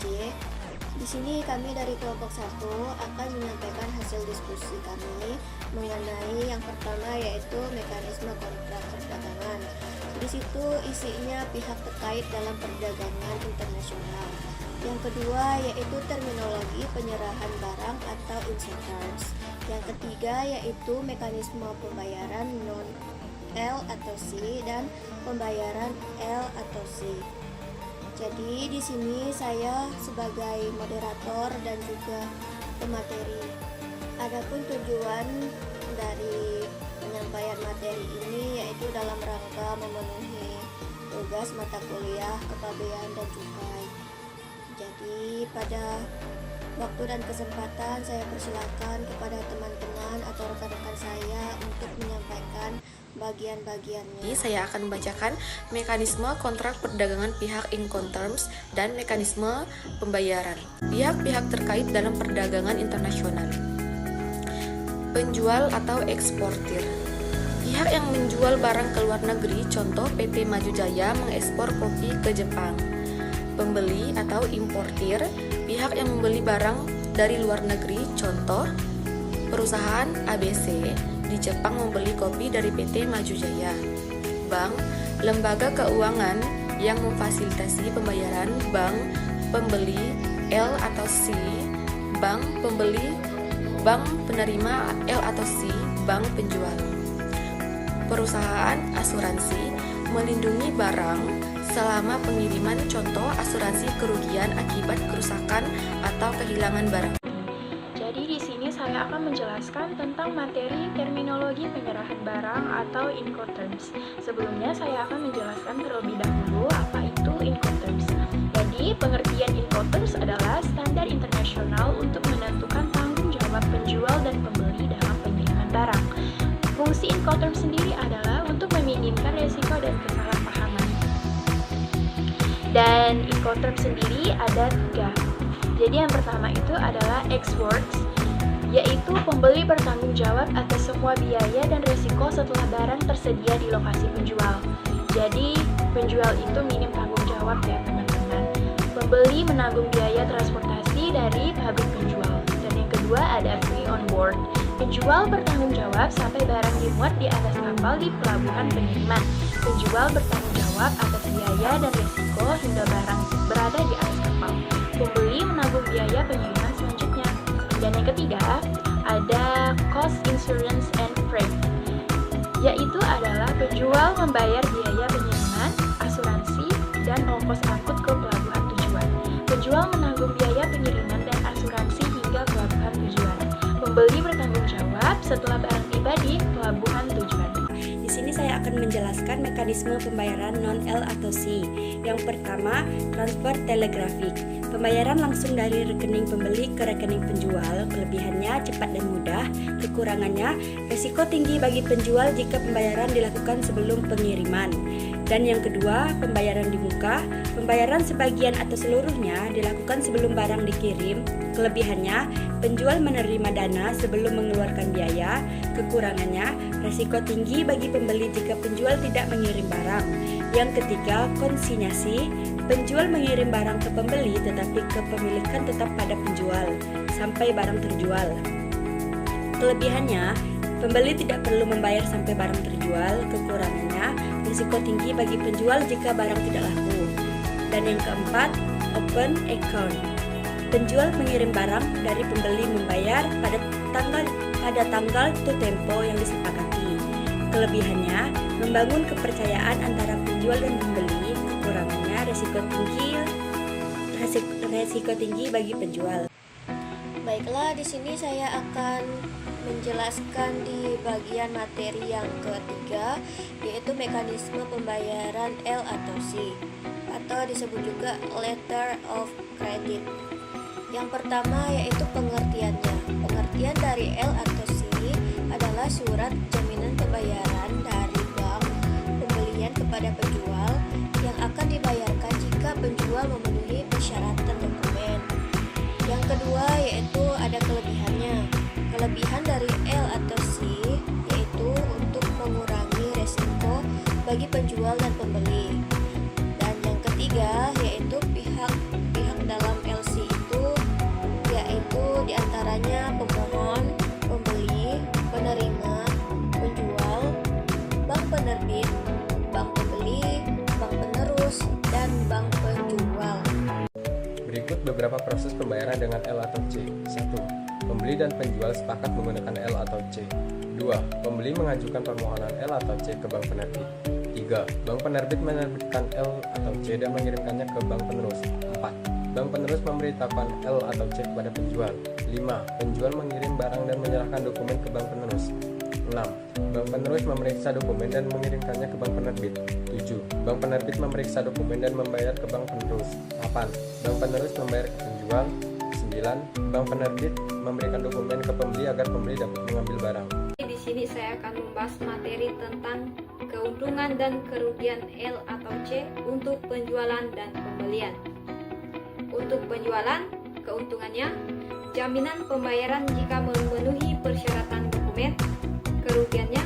J. Di sini kami dari kelompok 1 akan menyampaikan hasil diskusi kami mengenai yang pertama yaitu mekanisme kontrak perdagangan. Di situ isinya pihak terkait dalam perdagangan internasional. Yang kedua yaitu terminologi penyerahan barang atau inserters. Yang ketiga yaitu mekanisme pembayaran non L atau C dan pembayaran L atau C. Jadi di sini saya sebagai moderator dan juga pemateri. Adapun tujuan dari penyampaian materi ini yaitu dalam rangka memenuhi tugas mata kuliah kepabean dan cukai. Jadi pada waktu dan kesempatan saya persilakan kepada teman-teman atau rekan-rekan saya untuk menyampaikan bagian-bagiannya. Saya akan membacakan mekanisme kontrak perdagangan pihak Incoterms dan mekanisme pembayaran pihak-pihak terkait dalam perdagangan internasional. Penjual atau eksportir. Pihak yang menjual barang ke luar negeri, contoh PT Maju Jaya mengekspor kopi ke Jepang. Pembeli atau importir, pihak yang membeli barang dari luar negeri, contoh perusahaan ABC di Jepang membeli kopi dari PT Maju Jaya. Bank, lembaga keuangan yang memfasilitasi pembayaran bank pembeli L atau C, bank pembeli, bank penerima L atau C, bank penjual. Perusahaan asuransi melindungi barang selama pengiriman, contoh asuransi kerugian akibat kerusakan atau kehilangan barang. Jadi di sini saya akan menjelaskan tentang materi terminologi penyerahan barang atau Incoterms. Sebelumnya saya akan menjelaskan terlebih dahulu apa itu Incoterms. Jadi pengertian Incoterms adalah standar internasional untuk menentukan tanggung jawab penjual dan pembeli dalam pengiriman barang. Fungsi Incoterms sendiri adalah untuk meminimkan resiko dan kesalahpahaman. Dan Incoterms sendiri ada 3. Jadi yang pertama itu adalah ex-works, yaitu pembeli bertanggung jawab atas semua biaya dan resiko setelah barang tersedia di lokasi penjual. Jadi penjual itu minim tanggung jawab ya teman-teman. Pembeli menanggung biaya transportasi dari pabrik penjual. Dan yang kedua ada free on board. Penjual bertanggung jawab sampai barang dimuat di atas kapal di pelabuhan pengiriman. Penjual bertanggung jawab atas biaya dan resiko hingga barang berada di atas kapal. Pembeli menanggung biaya pengiriman selanjutnya. Dan yang ketiga, ada cost insurance and freight, yaitu adalah penjual membayar biaya pengiriman, asuransi, dan ongkos angkut ke pelabuhan tujuan. Penjual menanggung biaya pengiriman dan asuransi hingga pelabuhan tujuan. Pembeli bertanggung jawab setelah barang tiba di pelabuhan tujuan. Di sini saya akan menjelaskan mekanisme pembayaran non-L atau C. Yang pertama, transfer telegrafik. Pembayaran langsung dari rekening pembeli ke rekening penjual. Kelebihannya cepat dan mudah. Kekurangannya, risiko tinggi bagi penjual jika pembayaran dilakukan sebelum pengiriman. Dan yang kedua, pembayaran di muka. Pembayaran sebagian atau seluruhnya dilakukan sebelum barang dikirim. Kelebihannya, penjual menerima dana sebelum mengeluarkan biaya. Kekurangannya, risiko tinggi bagi pembeli jika penjual tidak mengirim barang. Yang ketiga, konsinyasi. Penjual mengirim barang ke pembeli tetapi kepemilikan tetap pada penjual sampai barang terjual. Kelebihannya, pembeli tidak perlu membayar sampai barang terjual. Kekurangannya, risiko tinggi bagi penjual jika barang tidak laku. Dan yang keempat, open account. Penjual mengirim barang dari pembeli membayar pada tanggal to tempo yang disepakati. Kelebihannya, membangun kepercayaan antara penjual dan pembeli. Kekurangannya, resiko tinggi bagi penjual. Baiklah, di sini saya akan menjelaskan di bagian materi yang ketiga, yaitu mekanisme pembayaran L atau C, atau disebut juga letter of credit. Yang pertama yaitu pengertiannya. Pengertian dari L atau C adalah surat jaminan pembayaran dari bank pembelian kepada penjual yang akan dibayarkan jika penjual memenuhi persyaratan dokumen. Yang kedua yaitu ada kelebihannya. Kelebihan dari L atau C yaitu untuk mengurangi resiko bagi penjual dan pembeli. Dan yang ketiga yaitu pihak dalam beberapa proses pembayaran dengan L atau C. 1. Pembeli dan penjual sepakat menggunakan L atau C. 2. Pembeli mengajukan permohonan L atau C ke bank penerbit. 3. Bank penerbit menerbitkan L atau C dan mengirimkannya ke bank penerus. 4. Bank penerus memberitahukan L atau C kepada penjual. 5. Penjual mengirim barang dan menyerahkan dokumen ke bank penerus. 6. Bank penerus memeriksa dokumen dan mengirimkannya ke bank penerbit. 7. Bank penerbit memeriksa dokumen dan membayar ke bank penerus. 8. Bank penerus membayar ke penjual. 9. Bank penerbit memberikan dokumen ke pembeli agar pembeli dapat mengambil barang. Di sini saya akan membahas materi tentang keuntungan dan kerugian L atau C untuk penjualan dan pembelian. Untuk penjualan, keuntungannya, jaminan pembayaran jika memenuhi persyaratan dokumen. Kerugiannya,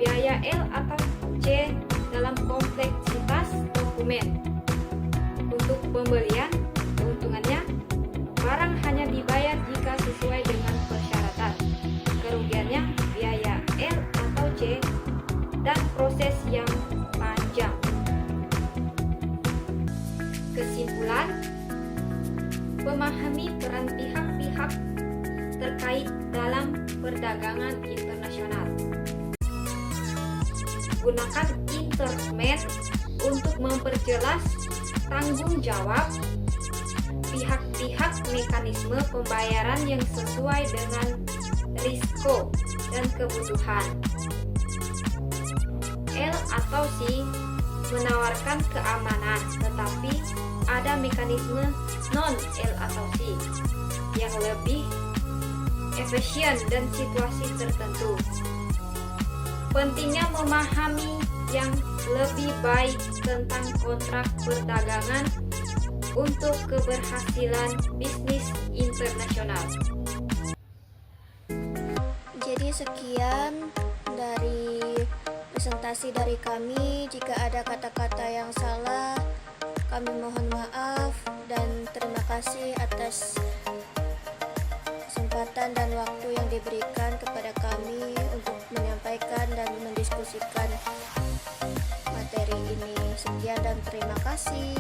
biaya L atau C dalam kompleksitas dokumen. Untuk pembelian, keuntungannya, barang hanya dibayar jika sesuai dengan persyaratan. Kerugiannya, biaya L atau C dan proses yang panjang. Kesimpulan, memahami peran pihak-pihak terkait dalam perdagangan internasional. Gunakan internet untuk memperjelas tanggung jawab pihak-pihak mekanisme pembayaran yang sesuai dengan risiko dan kebutuhan. L atau C menawarkan keamanan, tetapi ada mekanisme non-L atau C yang lebih efisien dan situasi tertentu. Pentingnya memahami yang lebih baik tentang kontrak perdagangan untuk keberhasilan bisnis internasional. Jadi sekian dari presentasi dari kami. Jika ada kata-kata yang salah, kami mohon maaf dan terima kasih atas kesempatan dan waktu yang diberikan kepada kami untuk menyampaikan dan mendiskusikan materi ini. Sekian dan terima kasih.